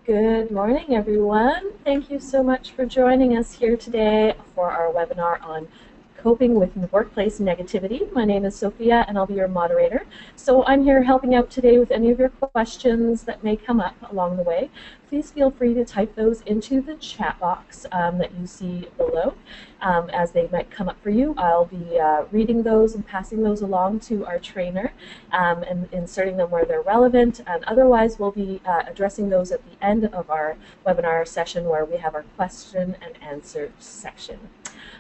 Good morning, everyone. Thank you so much for joining us here today for our webinar on coping with workplace negativity. My name is Sophia, and I'll be your moderator. So I'm here helping out today with any of your questions that may come up along the way. Please feel free to type those into the chat box that you see below. As they might come up for you, I'll be reading those and passing those along to our trainer and inserting them where they're relevant. And otherwise, we'll be addressing those at the end of our webinar session where we have our question and answer section.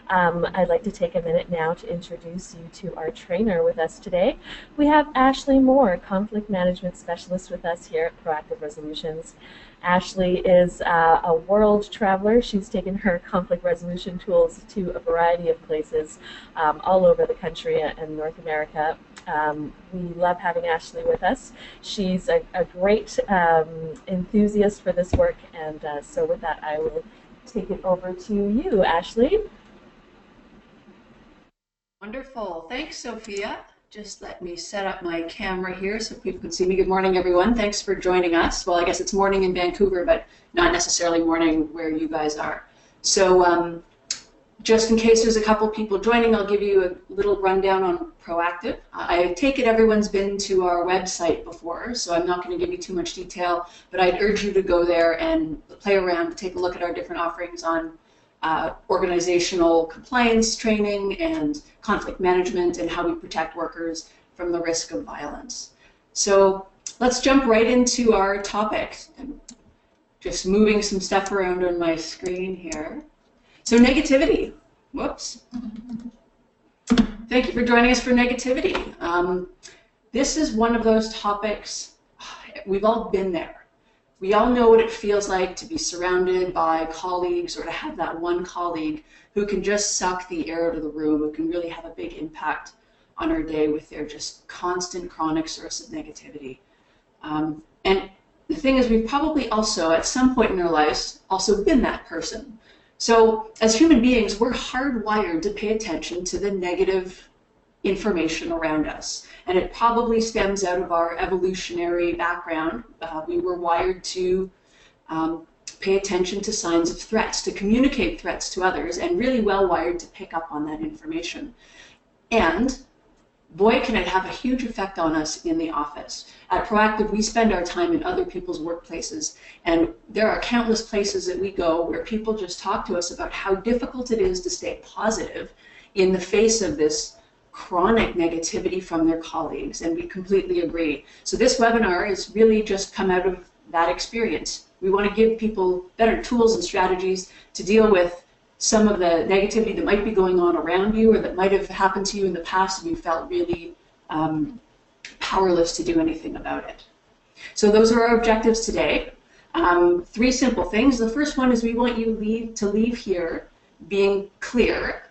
I'd like to take a minute now to introduce you to our trainer with us today. We have Ashley Moore, Conflict Management Specialist with us here at Proactive Resolutions. Ashley is a world traveler. She's taken her conflict resolution tools to a variety of places all over the country and North America. We love having Ashley with us. She's a great enthusiast for this work, and so with that, I will take it over to you, Ashley. Wonderful. Thanks, Sophia. Just let me set up my camera here so people can see me. Good morning, everyone. Thanks for joining us. Well, I guess it's morning in Vancouver, but not necessarily morning where you guys are. So just in case there's a couple people joining, I'll give you a little rundown on Proactive. I take it everyone's been to our website before, so I'm not going to give you too much detail, but I'd urge you to go there and play around, take a look at our different offerings on organizational compliance training and conflict management and how we protect workers from the risk of violence. So let's jump right into our topic. I'm just moving some stuff around on my screen here. So negativity. Whoops. Thank you for joining us for negativity. This is one of those topics, we've all been there. We all know what it feels like to be surrounded by colleagues or to have that one colleague who can just suck the air out of the room, who can really have a big impact on our day with their just constant chronic source of negativity. And the thing is, we've probably also, at some point in our lives, also been that person. So as human beings, we're hardwired to pay attention to the negative information around us. And it probably stems out of our evolutionary background. We were wired to pay attention to signs of threats, to communicate threats to others, and really well wired to pick up on that information. And boy, can it have a huge effect on us in the office. At Proactive, we spend our time in other people's workplaces, and there are countless places that we go where people just talk to us about how difficult it is to stay positive in the face of this chronic negativity from their colleagues, and we completely agree. So this webinar is really just come out of that experience. We want to give people better tools and strategies to deal with some of the negativity that might be going on around you or that might have happened to you in the past and you felt really powerless to do anything about it. So those are our objectives today. Three simple things. The first one is we want you to leave here being clear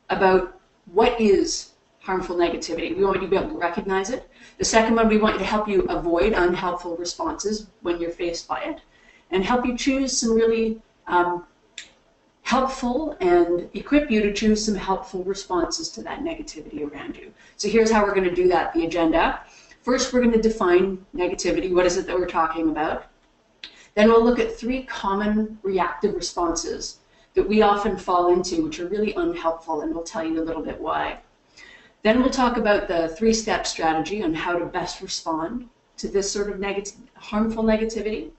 about what is harmful negativity. We want you to be able to recognize it. The second one, we want you to help you avoid unhelpful responses when you're faced by it, and help you choose some really helpful and equip you to choose some helpful responses to that negativity around you. So here's how we're going to do that, the agenda. First, we're going to define negativity. What is it that we're talking about? Then we'll look at three common reactive responses that we often fall into, which are really unhelpful, and we'll tell you a little bit why. Then we'll talk about the three-step strategy on how to best respond to this sort of harmful negativity.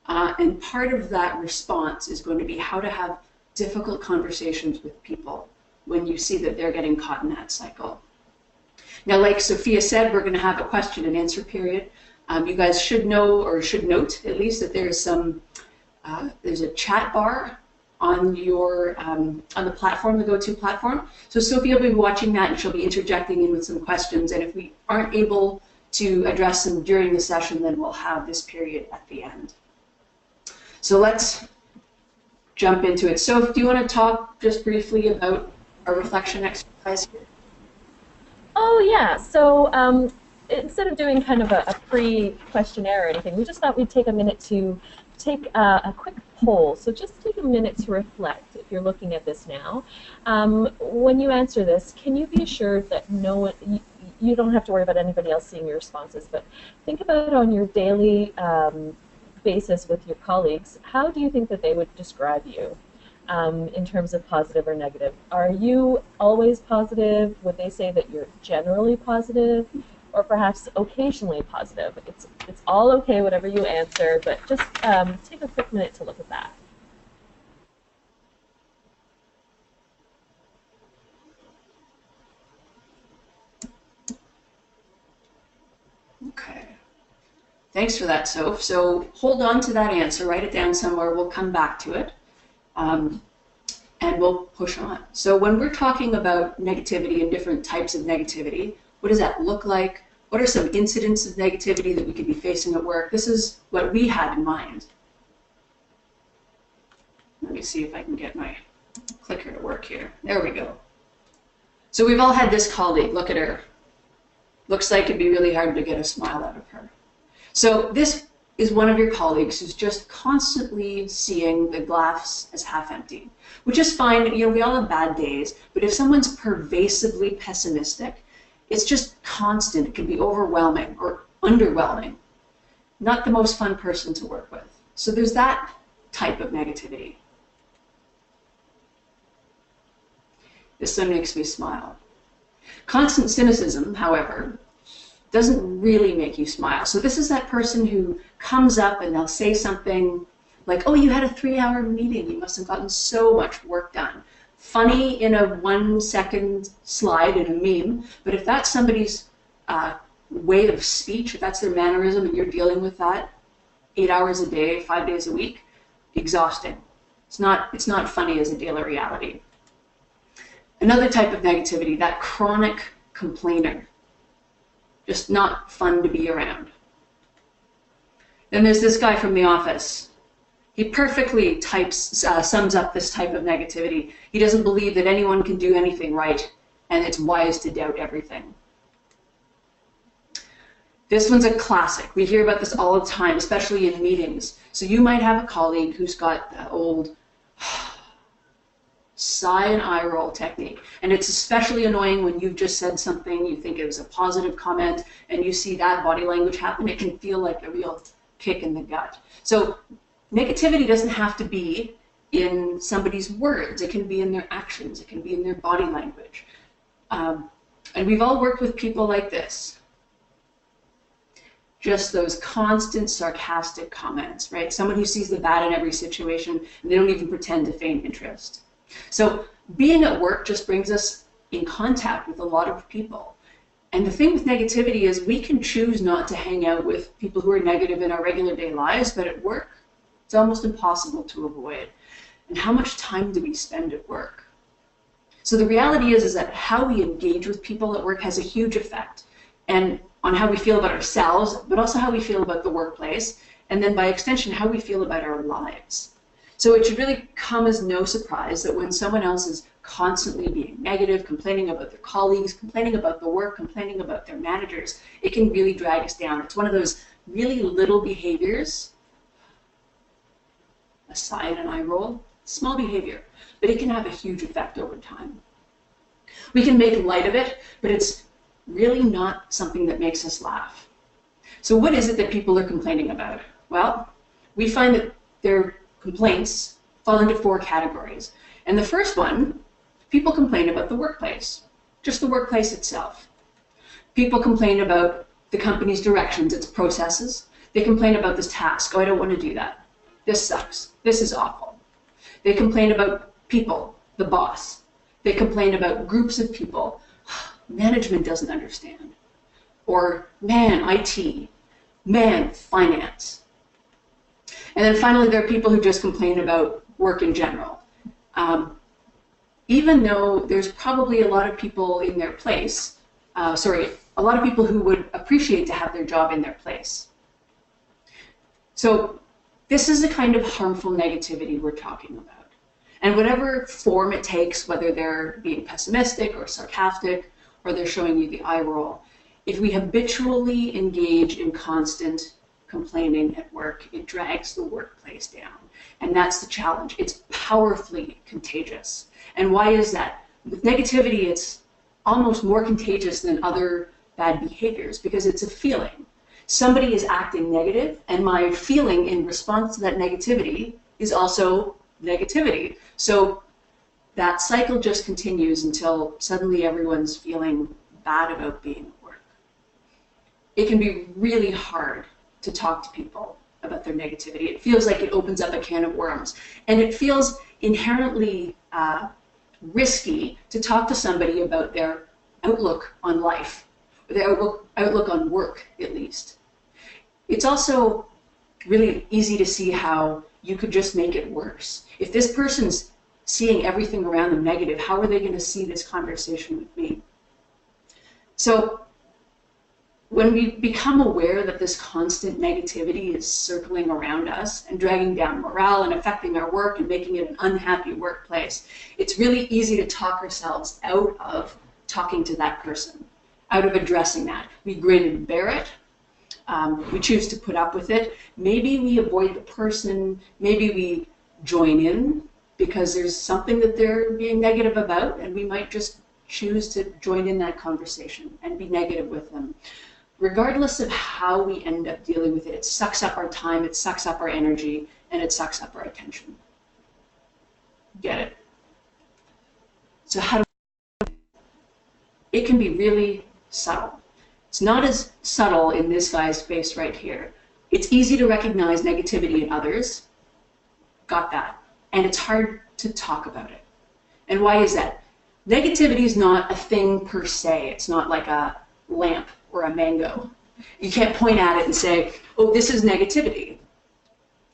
And part of that response is going to be how to have difficult conversations with people when you see that they're getting caught in that cycle. Now, like Sophia said, we're going to have a question and answer period. You guys should know, or should note at least, that there's a chat bar on your on the platform, the GoTo platform. So Sophia will be watching that, and she'll be interjecting in with some questions. And if we aren't able to address them during the session, then we'll have this period at the end. So let's jump into it. So do you want to talk just briefly about our reflection exercise here? Oh, yeah. So instead of doing kind of a pre-questionnaire or anything, we just thought we'd take a minute to take a quick poll. So just take a minute to reflect if you're looking at this now. When you answer this, can you be assured that no one, you don't have to worry about anybody else seeing your responses, but think about on your daily basis with your colleagues, how do you think that they would describe you in terms of positive or negative? Are you always positive? Would they say that you're generally positive, or perhaps occasionally positive? It's all okay, whatever you answer, but just take a quick minute to look at that. Okay. Thanks for that, Soph. So hold on to that answer, write it down somewhere. We'll come back to it. Um, and we'll push on. So when we're talking about negativity and different types of negativity, what does that look like? What are some incidents of negativity that we could be facing at work? This is what we had in mind. Let me see if I can get my clicker to work here. There we go. So we've all had this colleague. Look at her. Looks like it'd be really hard to get a smile out of her. So this is one of your colleagues who's just constantly seeing the glass as half empty, which is fine. You know, we all have bad days, but if someone's pervasively pessimistic, it's just constant. It can be overwhelming or underwhelming. Not the most fun person to work with. So there's that type of negativity. This one makes me smile. Constant cynicism, however, doesn't really make you smile. So this is that person who comes up and they'll say something like, oh, you had a 3-hour meeting. You must have gotten so much work done. Funny in a 1-second slide in a meme, but if that's somebody's way of speech, if that's their mannerism and you're dealing with that 8 hours a day, 5 days a week, exhausting. It's not funny as a daily reality. Another type of negativity, that chronic complainer. Just not fun to be around. Then there's this guy from The Office. He perfectly sums up this type of negativity. He doesn't believe that anyone can do anything right, and it's wise to doubt everything. This one's a classic. We hear about this all the time, especially in meetings. So you might have a colleague who's got that old sigh and eye roll technique. And it's especially annoying when you've just said something, you think it was a positive comment, and you see that body language happen. It can feel like a real kick in the gut. So negativity doesn't have to be in somebody's words. It can be in their actions. It can be in their body language. And we've all worked with people like this. Just those constant sarcastic comments, right? Someone who sees the bad in every situation, and they don't even pretend to feign interest. So being at work just brings us in contact with a lot of people. And the thing with negativity is we can choose not to hang out with people who are negative in our regular day lives, but at work, it's almost impossible to avoid. And how much time do we spend at work? So the reality is that how we engage with people at work has a huge effect, and on how we feel about ourselves, but also how we feel about the workplace, and then by extension, how we feel about our lives. So it should really come as no surprise that when someone else is constantly being negative, complaining about their colleagues, complaining about the work, complaining about their managers, it can really drag us down. It's one of those really little behaviors, a sigh and an eye roll, small behavior, but it can have a huge effect over time. We can make light of it, but it's really not something that makes us laugh. So what is it that people are complaining about? Well, we find that their complaints fall into 4 categories. And the first one, people complain about the workplace, just the workplace itself. People complain about the company's directions, its processes. They complain about this task. Oh, I don't want to do that. This sucks. This is awful. They complain about people, the boss. They complain about groups of people. Management doesn't understand. Or, man, IT. Man, finance. And then finally, there are people who just complain about work in general. Even though there's probably a lot of people in their place, a lot of people who would appreciate to have their job in their place. So this is the kind of harmful negativity we're talking about. And whatever form it takes, whether they're being pessimistic or sarcastic, or they're showing you the eye roll, if we habitually engage in constant complaining at work, it drags the workplace down. And that's the challenge. It's powerfully contagious. And why is that? With negativity, it's almost more contagious than other bad behaviors because it's a feeling. Somebody is acting negative, and my feeling in response to that negativity is also negativity. So that cycle just continues until suddenly everyone's feeling bad about being at work. It can be really hard to talk to people about their negativity. It feels like it opens up a can of worms, and it feels inherently risky to talk to somebody about their outlook on life, their outlook on work, at least. It's also really easy to see how you could just make it worse. If this person's seeing everything around them negative, how are they going to see this conversation with me? So when we become aware that this constant negativity is circling around us and dragging down morale and affecting our work and making it an unhappy workplace, it's really easy to talk ourselves out of talking to that person, out of addressing that. We grin and bear it. We choose to put up with it. Maybe we avoid the person. Maybe we join in because there's something that they're being negative about, and we might just choose to join in that conversation and be negative with them. Regardless of how we end up dealing with it, it sucks up our time, it sucks up our energy, and it sucks up our attention. Get it? So how do it can be really subtle. It's not as subtle in this guy's face right here. It's easy to recognize negativity in others. Got that. And it's hard to talk about it. And why is that? Negativity is not a thing per se. It's not like a lamp or a mango. You can't point at it and say, oh, this is negativity,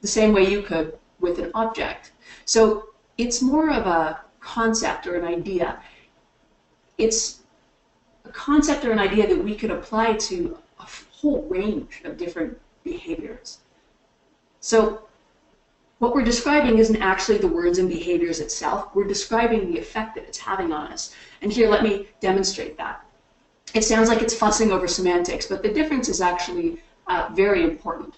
the same way you could with an object. So it's more of a concept or an idea. It's a concept or an idea that we could apply to a whole range of different behaviors. So what we're describing isn't actually the words and behaviors itself. We're describing the effect that it's having on us. And here, let me demonstrate that. It sounds like it's fussing over semantics, but the difference is actually very important.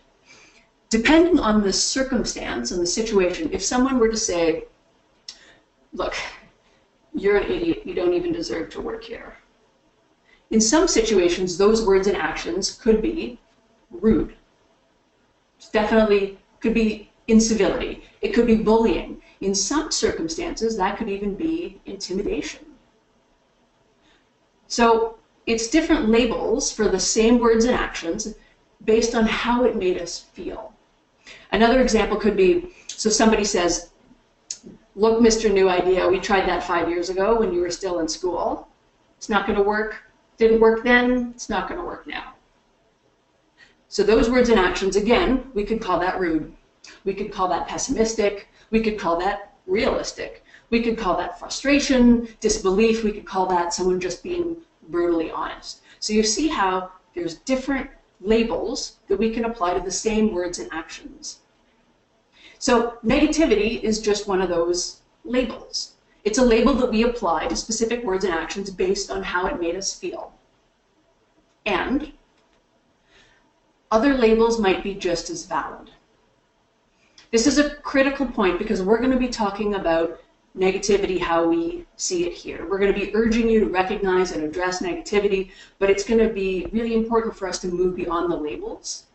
Depending on the circumstance and the situation, if someone were to say, look, you're an idiot, you don't even deserve to work here. In some situations, those words and actions could be rude. It definitely could be incivility. It could be bullying. In some circumstances, that could even be intimidation. So it's different labels for the same words and actions based on how it made us feel. Another example could be, so somebody says, look, Mr. New Idea, we tried that 5 years ago when you were still in school. It's not going to work. Didn't work then. It's not going to work now. So those words and actions, again, we could call that rude. We could call that pessimistic. We could call that realistic. We could call that frustration, disbelief. We could call that someone just being brutally honest. So you see how there's different labels that we can apply to the same words and actions. So negativity is just one of those labels. It's a label that we apply to specific words and actions based on how it made us feel. And other labels might be just as valid. This is a critical point because we're going to be talking about negativity, how we see it here. We're going to be urging you to recognize and address negativity, but it's going to be really important for us to move beyond the labels,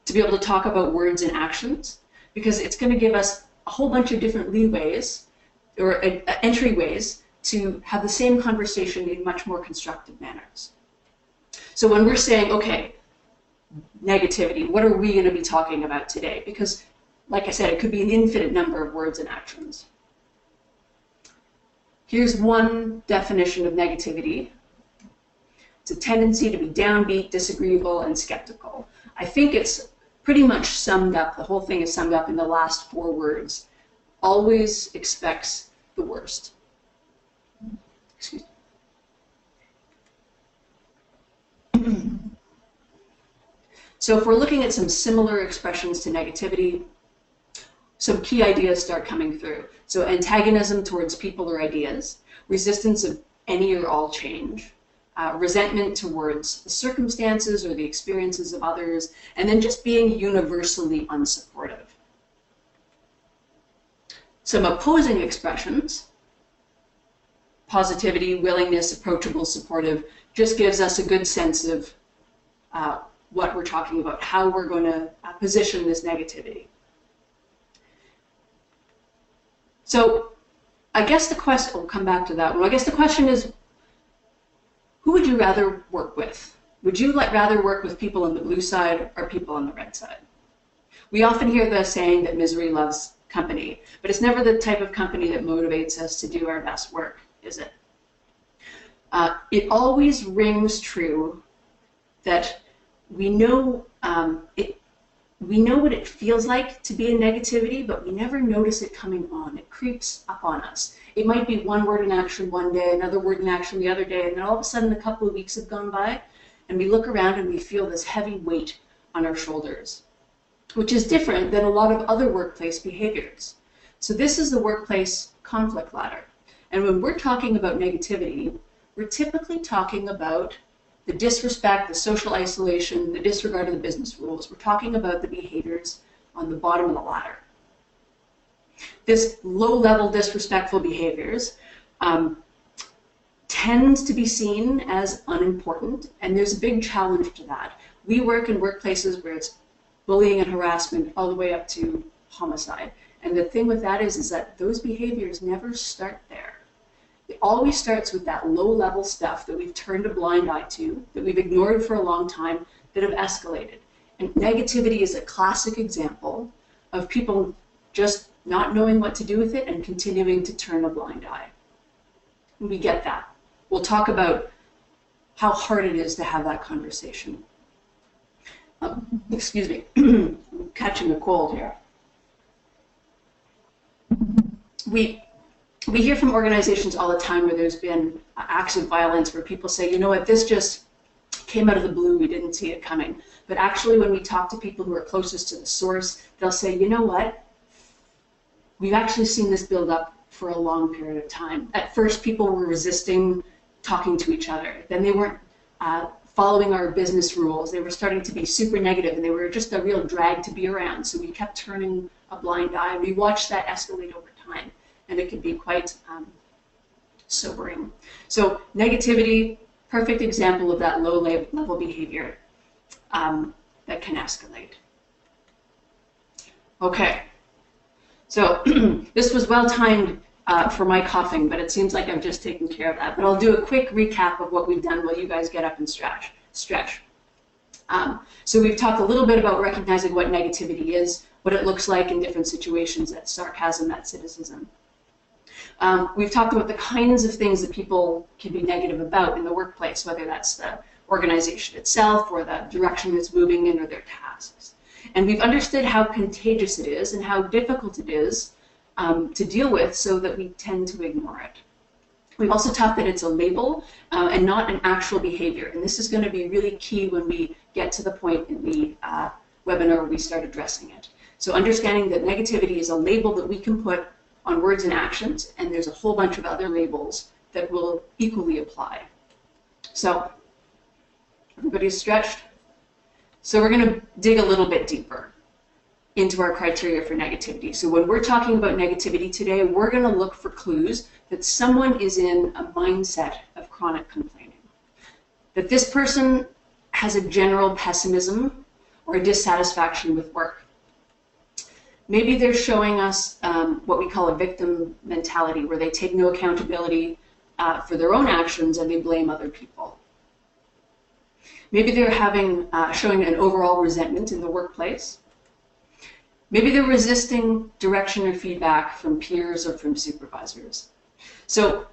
to be able to talk about words and actions, because it's going to give us a whole bunch of different leeways or entryways to have the same conversation in much more constructive manners. So when we're saying, okay, negativity, what are we going to be talking about today? Because, like I said, it could be an infinite number of words and actions. Here's one definition of negativity. It's a tendency to be downbeat, disagreeable, and skeptical. I think it's pretty much summed up, the whole thing is summed up in the last 4 words. Always expects the worst. Excuse me. So if we're looking at some similar expressions to negativity, some key ideas start coming through. So antagonism towards people or ideas, resistance of any or all change, resentment towards the circumstances or the experiences of others, and then just being universally unsupportive. Some opposing expressions, positivity, willingness, approachable, supportive, just gives us a good sense of what we're talking about, how we're going to position this negativity. So I guess the question, we'll come back to that one. I guess the question is, who would you rather work with? Would you rather work with people on the blue side or people on the red side? We often hear the saying that misery loves company, but it's never the type of company that motivates us to do our best work, is it? It always rings true that we know we know what it feels like to be in negativity, but we never notice it coming on. It creeps up on us. It might be one word in action one day, another word in action the other day, and then all of a sudden a couple of weeks have gone by, and we look around and we feel this heavy weight on our shoulders, which is different than a lot of other workplace behaviors. So this is the workplace conflict ladder. And when we're talking about negativity, we're typically talking about the disrespect, the social isolation, the disregard of the business rules. We're talking about the behaviors on the bottom of the ladder. This low-level disrespectful behaviors tends to be seen as unimportant, and there's a big challenge to that. We work in workplaces where it's bullying and harassment all the way up to homicide. And the thing with that is that those behaviors never start there. It always starts with that low-level stuff that we've turned a blind eye to, that we've ignored for a long time, that have escalated. And negativity is a classic example of people just not knowing what to do with it and continuing to turn a blind eye. And we get that. We'll talk about how hard it is to have that conversation. Excuse me, I'm catching a cold here. We hear from organizations all the time where there's been acts of violence where people say, you know what, this just came out of the blue, we didn't see it coming. But actually when we talk to people who are closest to the source, they'll say, you know what, we've actually seen this build up for a long period of time. At first people were resisting talking to each other. Then they weren't following our business rules. They were starting to be super negative and they were just a real drag to be around. So we kept turning a blind eye. We watched that escalate over time. And it can be quite sobering. So negativity, perfect example of that low-level behavior that can escalate. Okay, so this was well-timed for my coughing, but it seems like I've just taken care of that. But I'll do a quick recap of what we've done while you guys get up and stretch. So we've talked a little bit about recognizing what negativity is, what it looks like in different situations, that's sarcasm, that's cynicism. We've talked about the kinds of things that people can be negative about in the workplace, whether that's the organization itself or the direction it's moving in or their tasks. And we've understood how contagious it is and how difficult it is to deal with so that we tend to ignore it. We've also talked that it's a label and not an actual behavior. And this is going to be really key when we get to the point in the webinar where we start addressing it. So understanding that negativity is a label that we can put on words and actions, and there's a whole bunch of other labels that will equally apply. So everybody's stretched? So we're going to dig a little bit deeper into our criteria for negativity. So when we're talking about negativity today, we're going to look for clues that someone is in a mindset of chronic complaining, that this person has a general pessimism or a dissatisfaction with work. Maybe they're showing us what we call a victim mentality, where they take no accountability for their own actions and they blame other people. Maybe they're showing an overall resentment in the workplace. Maybe they're resisting direction or feedback from peers or from supervisors. So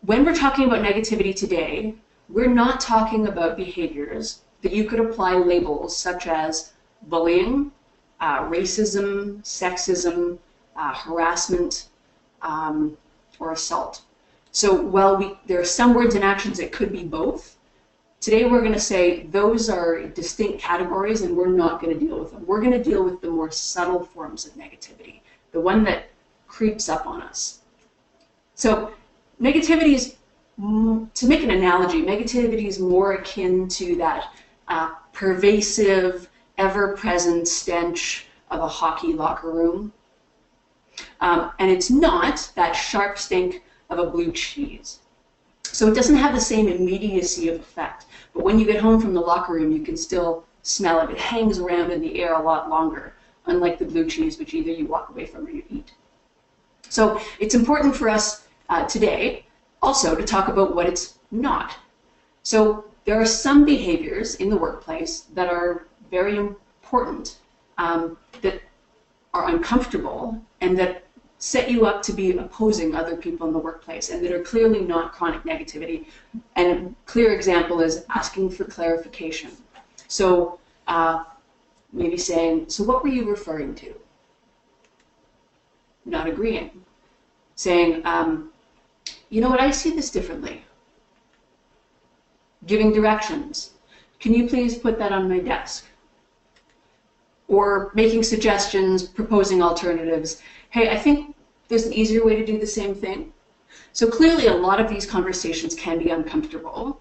when we're talking about negativity today, we're not talking about behaviors that you could apply labels such as bullying, racism, sexism, harassment, or assault. So while there are some words and actions that could be both, today we're going to say those are distinct categories and we're not going to deal with them. We're going to deal with the more subtle forms of negativity, the one that creeps up on us. So negativity is, to make an analogy, negativity is more akin to that pervasive, ever-present stench of a hockey locker room. And it's not that sharp stink of a blue cheese. So it doesn't have the same immediacy of effect. But when you get home from the locker room, you can still smell it. It hangs around in the air a lot longer, unlike the blue cheese, which either you walk away from or you eat. So it's important for us today also to talk about what it's not. So there are some behaviors in the workplace that are very important, that are uncomfortable and that set you up to be opposing other people in the workplace and that are clearly not chronic negativity. And a clear example is asking for clarification. So maybe saying, so what were you referring to? Not agreeing. Saying, you know what, I see this differently. Giving directions. Can you please put that on my desk? Or making suggestions, proposing alternatives. Hey, I think there's an easier way to do the same thing. So clearly a lot of these conversations can be uncomfortable,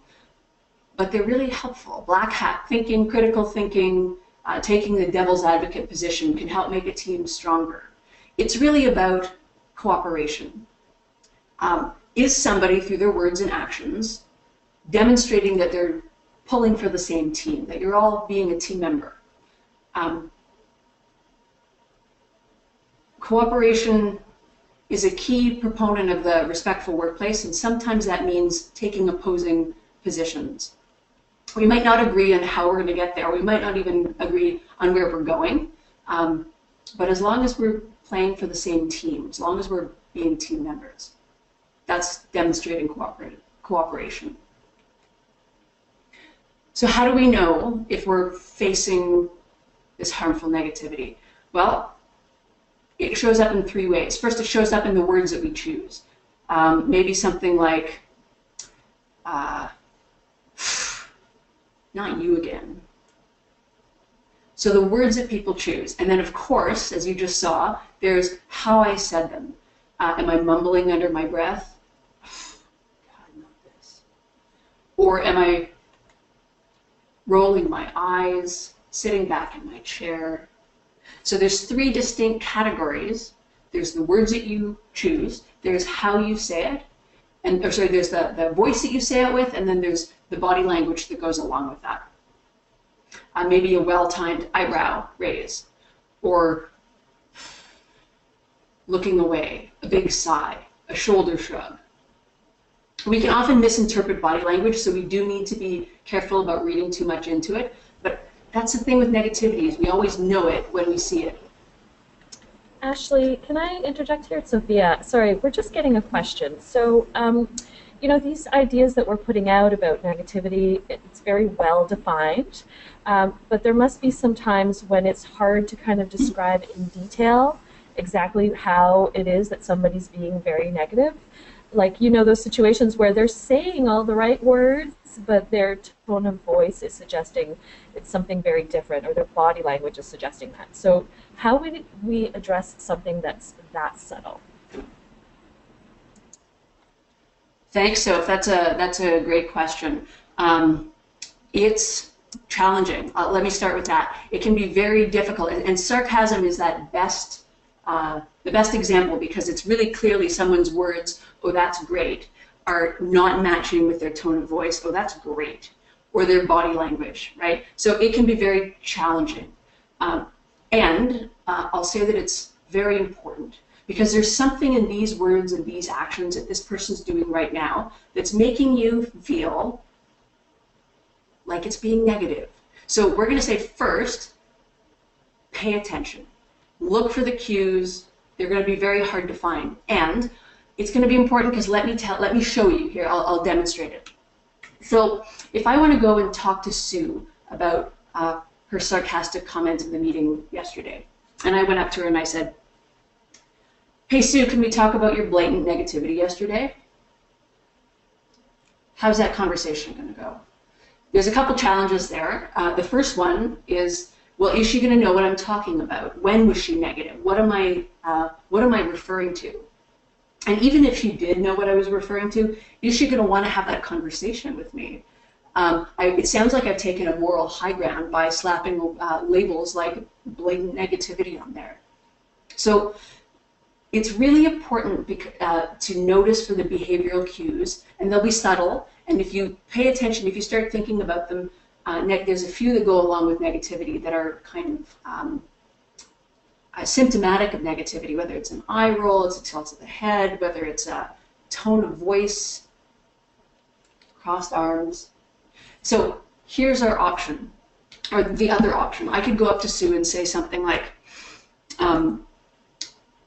but they're really helpful. Black hat thinking, critical thinking, taking the devil's advocate position can help make a team stronger. It's really about cooperation. Is somebody, through their words and actions, demonstrating that they're pulling for the same team, that you're all being a team member? Cooperation is a key proponent of the respectful workplace, and sometimes that means taking opposing positions. We might not agree on how we're going to get there. We might not even agree on where we're going. But as long as we're playing for the same team, as long as we're being team members, that's demonstrating cooperation. So how do we know if we're facing this harmful negativity? Well, it shows up in 3 ways. First, it shows up in the words that we choose. Maybe something like, not you again. So the words that people choose. And then, of course, as you just saw, there's how I said them. Am I mumbling under my breath? God, not this. Or am I rolling my eyes, sitting back in my chair? So there's 3 distinct categories. There's the words that you choose, there's how you say it, and there's the voice that you say it with, and then there's the body language that goes along with that. Maybe a well-timed eyebrow raise, or looking away, a big sigh, a shoulder shrug. We can often misinterpret body language, so we do need to be careful about reading too much into it. But that's the thing with negativity, is we always know it when we see it. Ashley, can I interject here? It's Sophia. Sorry, we're just getting a question. So, you know, these ideas that we're putting out about negativity, it's very well defined, but there must be some times when it's hard to kind of describe in detail exactly how it is that somebody's being very negative. Like, you know, those situations where they're saying all the right words, but their tone of voice is suggesting it's something very different, or their body language is suggesting that. So how would we address something that's that subtle? Thanks, Soph. That's a great question. It's challenging. Let me start with that. It can be very difficult, and sarcasm is that the best example, because it's really clearly someone's words, oh, that's great, are not matching with their tone of voice, oh, that's great, or their body language, right? So it can be very challenging. And I'll say that it's very important, because there's something in these words and these actions that this person's doing right now that's making you feel like it's being negative. So we're going to say, first, pay attention. Look for the cues. They're going to be very hard to find. And it's going to be important because let me show you here. I'll demonstrate it. So if I want to go and talk to Sue about her sarcastic comments in the meeting yesterday, and I went up to her and I said, hey, Sue, can we talk about your blatant negativity yesterday? How's that conversation going to go? There's a couple challenges there. The first one is, well, is she going to know what I'm talking about? When was she negative? What am I referring to? And even if she did know what I was referring to, is she going to want to have that conversation with me? It sounds like I've taken a moral high ground by slapping labels like blatant negativity on there. So it's really important to notice for the behavioral cues, and they'll be subtle. And if you pay attention, if you start thinking about them there's a few that go along with negativity that are kind of symptomatic of negativity, whether it's an eye roll, it's a tilt of the head, whether it's a tone of voice, crossed arms. So here's our option, or the other option. I could go up to Sue and say something like,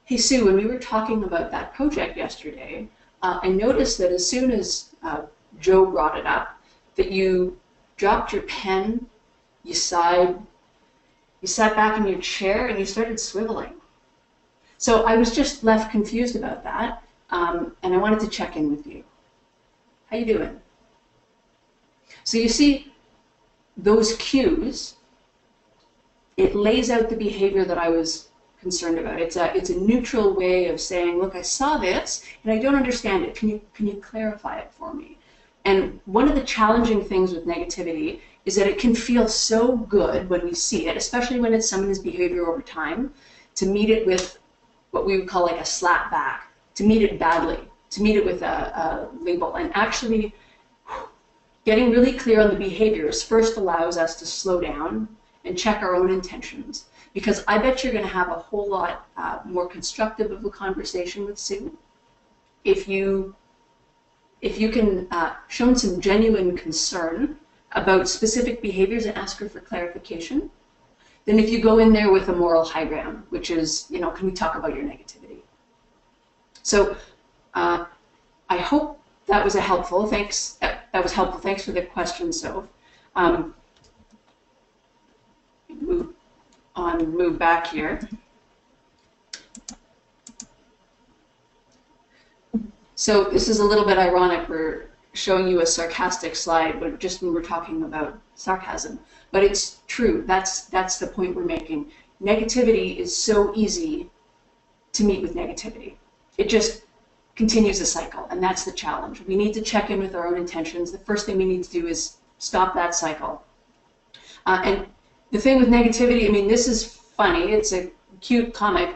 hey Sue, when we were talking about that project yesterday, I noticed that as soon as Joe brought it up, that you dropped your pen, you sighed, you sat back in your chair, and you started swiveling. So I was just left confused about that, and I wanted to check in with you. How you doing? So you see, those cues, it lays out the behavior that I was concerned about. It's a neutral way of saying, look, I saw this, and I don't understand it. Can you clarify it for me? And one of the challenging things with negativity is that it can feel so good when we see it, especially when it's someone's behavior over time, to meet it with what we would call like a slap back, to meet it badly, to meet it with a label. And actually getting really clear on the behaviors first allows us to slow down and check our own intentions. Because I bet you're going to have a whole lot more constructive of a conversation with Sue if you can show some genuine concern about specific behaviors and ask her for clarification, than if you go in there with a moral high ground, which is, can we talk about your negativity? So I hope that was helpful. Thanks. That was helpful. Thanks for the question, Soph. Move back here. So this is a little bit ironic. We're showing you a sarcastic slide, but just when we're talking about sarcasm. But it's true. That's the point we're making. Negativity is so easy to meet with negativity. It just continues a cycle, and that's the challenge. We need to check in with our own intentions. The first thing we need to do is stop that cycle. And the thing with negativity, I mean, this is funny. It's a cute comic,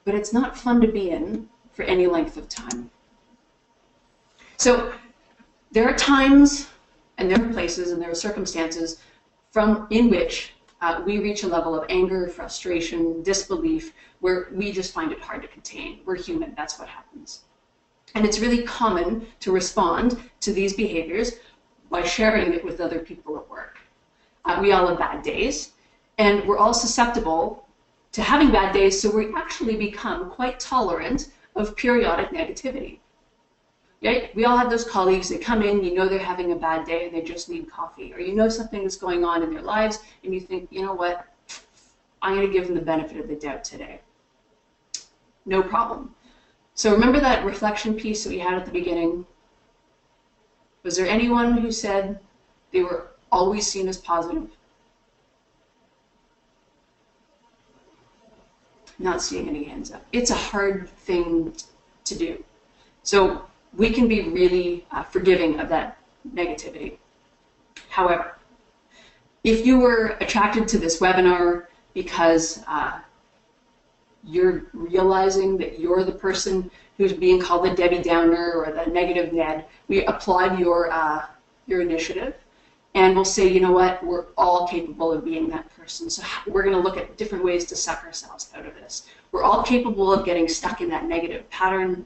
but it's not fun to be in for any length of time. So there are times, and there are places, and there are circumstances in which we reach a level of anger, frustration, disbelief, where we just find it hard to contain. We're human. That's what happens. And it's really common to respond to these behaviors by sharing it with other people at work. We all have bad days, and we're all susceptible to having bad days, so we actually become quite tolerant of periodic negativity. Right? We all have those colleagues that come in, they're having a bad day and they just need coffee, or something is going on in their lives and you think, you know what, I'm going to give them the benefit of the doubt today. No problem. So remember that reflection piece that we had at the beginning? Was there anyone who said they were always seen as positive? Not seeing any hands up. It's a hard thing to do. So we can be really forgiving of that negativity. However, if you were attracted to this webinar because you're realizing that you're the person who's being called the Debbie Downer or the negative Ned, we applaud your initiative, and we'll say, you know what, we're all capable of being that person. So we're going to look at different ways to suck ourselves out of this. We're all capable of getting stuck in that negative pattern.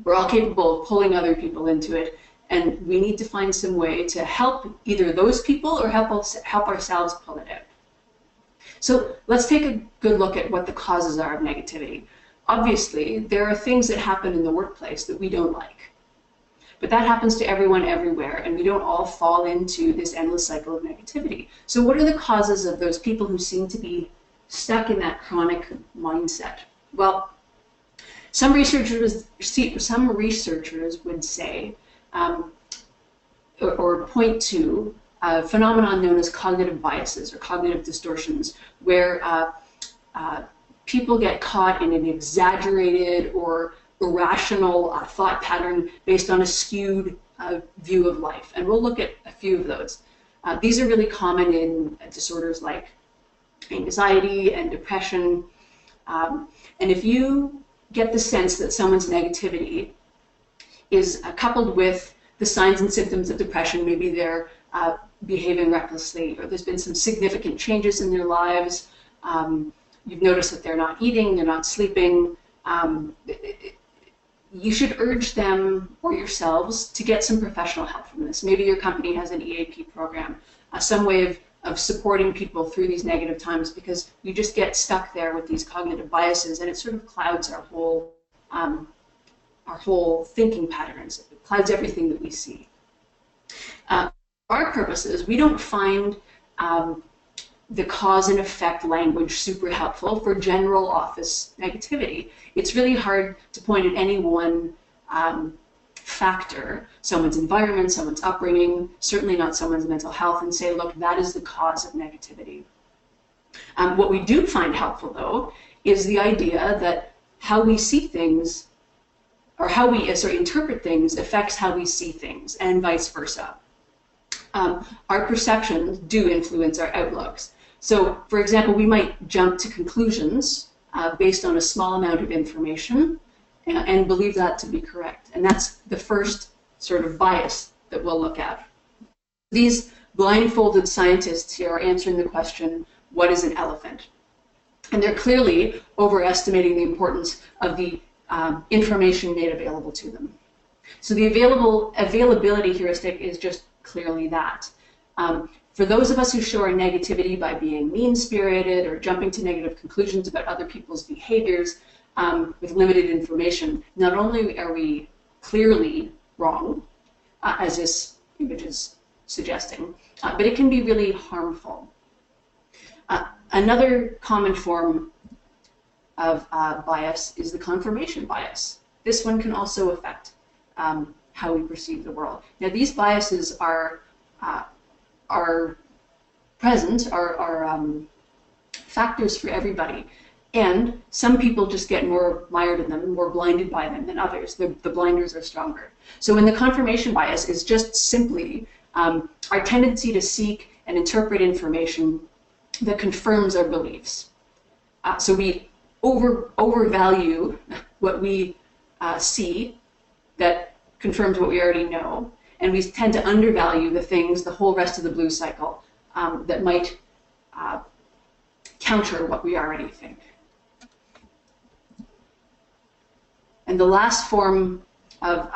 We're all capable of pulling other people into it, and we need to find some way to help either those people or help ourselves pull it out. So let's take a good look at what the causes are of negativity. Obviously, there are things that happen in the workplace that we don't like, but that happens to everyone everywhere, and we don't all fall into this endless cycle of negativity. So what are the causes of those people who seem to be stuck in that chronic mindset? Well, some researchers would say, or point to a phenomenon known as cognitive biases or cognitive distortions, where people get caught in an exaggerated or irrational thought pattern based on a skewed view of life. And we'll look at a few of those. These are really common in disorders like anxiety and depression. And if you get the sense that someone's negativity is coupled with the signs and symptoms of depression, maybe they're behaving recklessly, or there's been some significant changes in their lives. You've noticed that they're not eating, they're not sleeping. You should urge them or yourselves to get some professional help from this. Maybe your company has an EAP program, some way of supporting people through these negative times, because you just get stuck there with these cognitive biases, and it sort of clouds our whole thinking patterns. It clouds everything that we see. Our purposes, we don't find the cause and effect language super helpful for general office negativity. It's really hard to point at any one factor, someone's environment, someone's upbringing, certainly not someone's mental health, and say, look, that is the cause of negativity. What we do find helpful, though, is the idea that how we see things, or how we interpret things, affects how we see things, and vice versa. Our perceptions do influence our outlooks. So, for example, we might jump to conclusions based on a small amount of information and believe that to be correct. And that's the first sort of bias that we'll look at. These blindfolded scientists here are answering the question, what is an elephant? And they're clearly overestimating the importance of the information made available to them. So the availability heuristic is just clearly that. For those of us who show our negativity by being mean-spirited or jumping to negative conclusions about other people's behaviors with limited information, not only are we clearly wrong, as this image is suggesting, but it can be really harmful. Another common form of bias is the confirmation bias. This one can also affect how we perceive the world. Now, these biases are present, are factors for everybody, and some people just get more mired in them, more blinded by them than others. The blinders are stronger. So when the confirmation bias is just simply our tendency to seek and interpret information that confirms our beliefs. So we overvalue what we see that confirms what we already know, and we tend to undervalue the things, the whole rest of the blue cycle, that might counter what we already think. And the last form of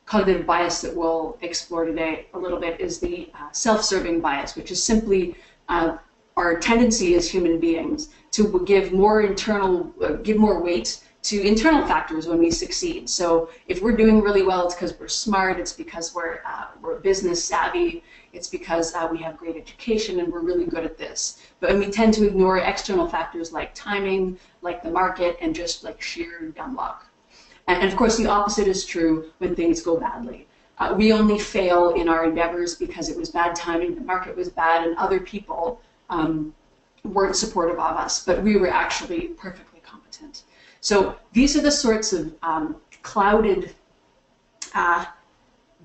cognitive bias that we'll explore today a little bit is the self-serving bias, which is simply our tendency as human beings to give more weight to internal factors when we succeed. So if we're doing really well, it's because we're smart, it's because we're business savvy, it's because we have great education and we're really good at this. But we tend to ignore external factors like timing, like the market, and just like sheer dumb luck. And of course, the opposite is true when things go badly. We only fail in our endeavors because it was bad timing, the market was bad, and other people weren't supportive of us, but we were actually perfectly competent. So these are the sorts of clouded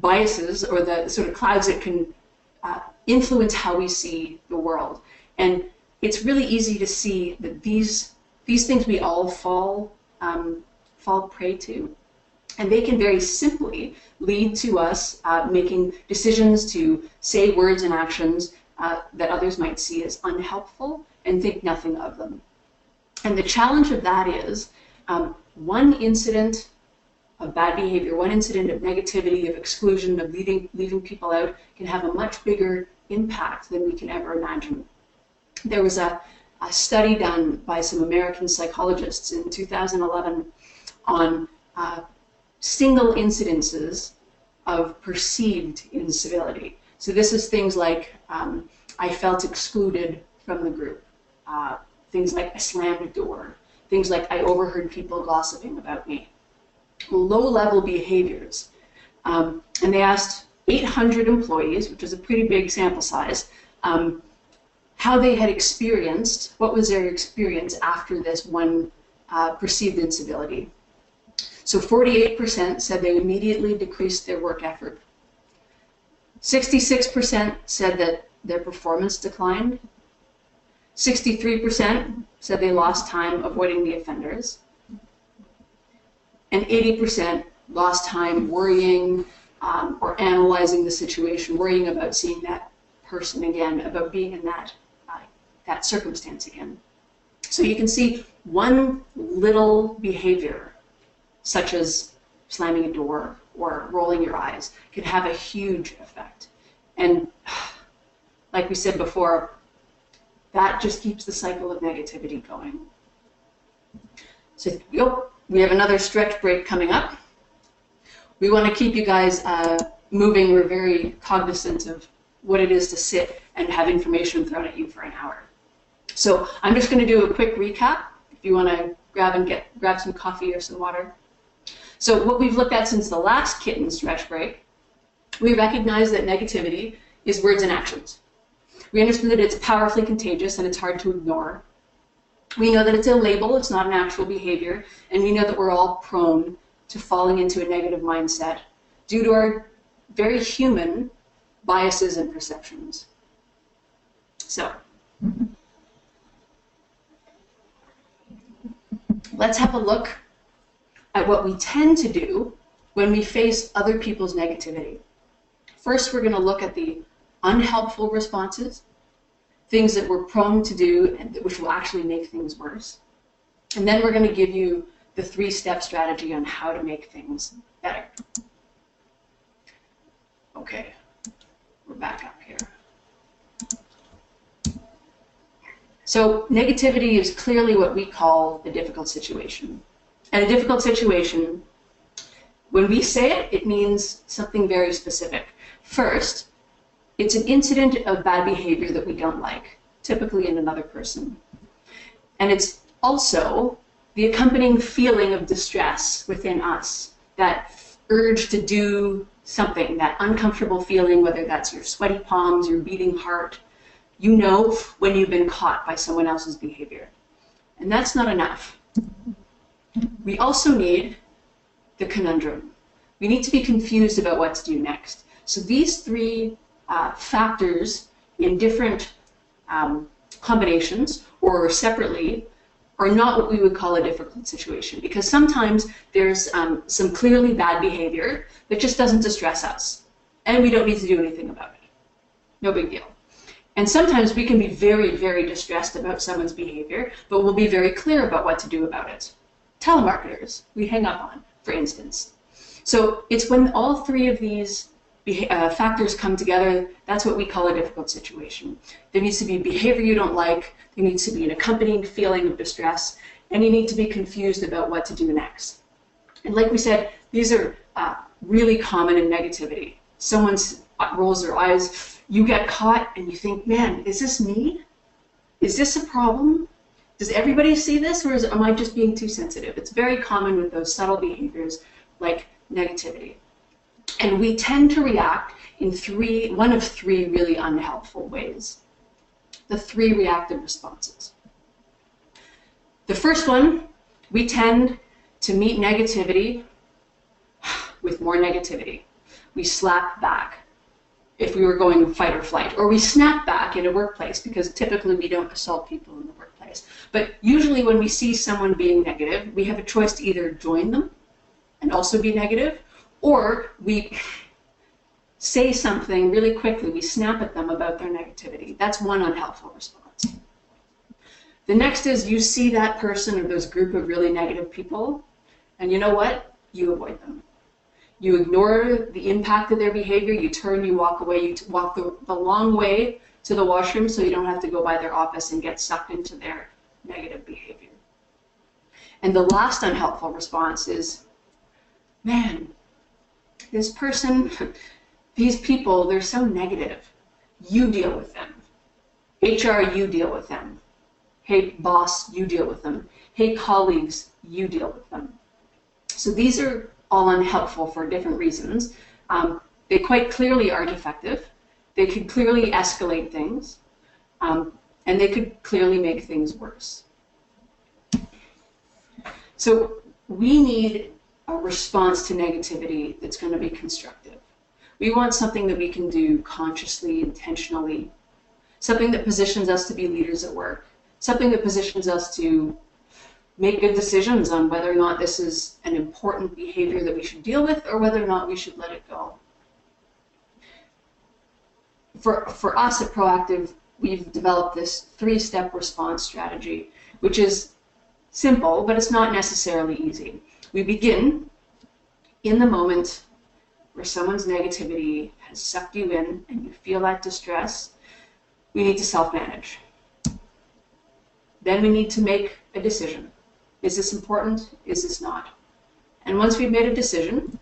biases, or the sort of clouds that can influence how we see the world. And it's really easy to see that these things we all fall prey to, and they can very simply lead to us making decisions to say words and actions that others might see as unhelpful and think nothing of them. And the challenge of that is one incident of bad behavior, one incident of negativity, of exclusion, of leaving people out, can have a much bigger impact than we can ever imagine. There was a study done by some American psychologists in 2011 on single incidences of perceived incivility. So this is things like, I felt excluded from the group, things like I slammed a door, things like I overheard people gossiping about me. Low-level behaviors. And they asked 800 employees, which is a pretty big sample size, how they had experienced, what was their experience after this one perceived incivility. So 48% said they immediately decreased their work effort. 66% said that their performance declined. 63% said they lost time avoiding the offenders. And 80% lost time worrying or analyzing the situation, worrying about seeing that person again, about being in that circumstance again. So you can see one little behavior, such as slamming a door or rolling your eyes, can have a huge effect. And like we said before, that just keeps the cycle of negativity going. So we have another stretch break coming up. We want to keep you guys moving. We're very cognizant of what it is to sit and have information thrown at you for an hour. So I'm just going to do a quick recap if you want to grab some coffee or some water. So what we've looked at since the last kitten stretch break, we recognize that negativity is words and actions. We understand that it's powerfully contagious and it's hard to ignore. We know that it's a label, it's not an actual behavior, and we know that we're all prone to falling into a negative mindset due to our very human biases and perceptions. So, let's have a look at what we tend to do when we face other people's negativity. First, we're going to look at the unhelpful responses, things that we're prone to do and which will actually make things worse. And then we're going to give you the 3-step strategy on how to make things better. Okay, we're back up here. So negativity is clearly what we call a difficult situation. And a difficult situation, when we say it, it means something very specific. First, it's an incident of bad behavior that we don't like, typically in another person. And it's also the accompanying feeling of distress within us, that urge to do something, that uncomfortable feeling, whether that's your sweaty palms, your beating heart. You know when you've been caught by someone else's behavior. And that's not enough. We also need the conundrum. We need to be confused about what to do next. So these 3 factors in different combinations or separately are not what we would call a difficult situation, because sometimes there's some clearly bad behavior that just doesn't distress us and we don't need to do anything about it. No big deal. And sometimes we can be very, very distressed about someone's behavior, but we'll be very clear about what to do about it. Telemarketers, we hang up on, for instance. So it's when all 3 of these factors come together, that's what we call a difficult situation. There needs to be behavior you don't like, there needs to be an accompanying feeling of distress, and you need to be confused about what to do next. And like we said, these are really common in negativity. Someone rolls their eyes, you get caught, and you think, man, is this me? Is this a problem? Does everybody see this, or am I just being too sensitive? It's very common with those subtle behaviors like negativity. And we tend to react in one of three really unhelpful ways. The 3 reactive responses. The first one, we tend to meet negativity with more negativity. We slap back if we were going fight or flight, or we snap back in a workplace, because typically we don't assault people in the workplace. But usually when we see someone being negative, we have a choice to either join them and also be negative, or we say something really quickly, we snap at them about their negativity. That's one unhelpful response. The next is you see that person or those group of really negative people, and you know what? You avoid them. You ignore the impact of their behavior, you turn, you walk away, you walk the long way to the washroom so you don't have to go by their office and get sucked into their negative behavior. And the last unhelpful response is, man, this person, these people, they're so negative. You deal with them. HR, you deal with them. Hey, boss, you deal with them. Hey, colleagues, you deal with them. So these are all unhelpful for different reasons. They quite clearly are defective. They could clearly escalate things, and they could clearly make things worse. So we need a response to negativity that's going to be constructive. We want something that we can do consciously, intentionally, something that positions us to be leaders at work, something that positions us to make good decisions on whether or not this is an important behavior that we should deal with or whether or not we should let it go. for us at Proactive, we've developed this 3-step response strategy, which is simple, but it's not necessarily easy. We begin in the moment where someone's negativity has sucked you in and you feel that distress. We need to self-manage. Then we need to make a decision. Is this important? Is this not? And once we've made a decision,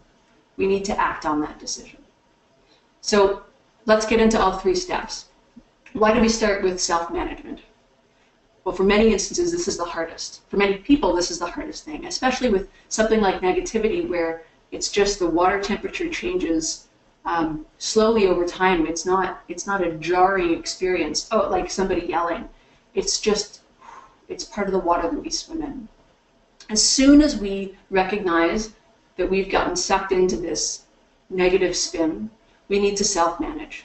we need to act on that decision. So let's get into all 3 steps. Why do we start with self-management? Well, for many instances, this is the hardest. For many people, this is the hardest thing, especially with something like negativity, where it's just the water temperature changes slowly over time. It's not a jarring experience, oh, like somebody yelling. It's part of the water that we swim in. As soon as we recognize that we've gotten sucked into this negative spin, we need to self-manage.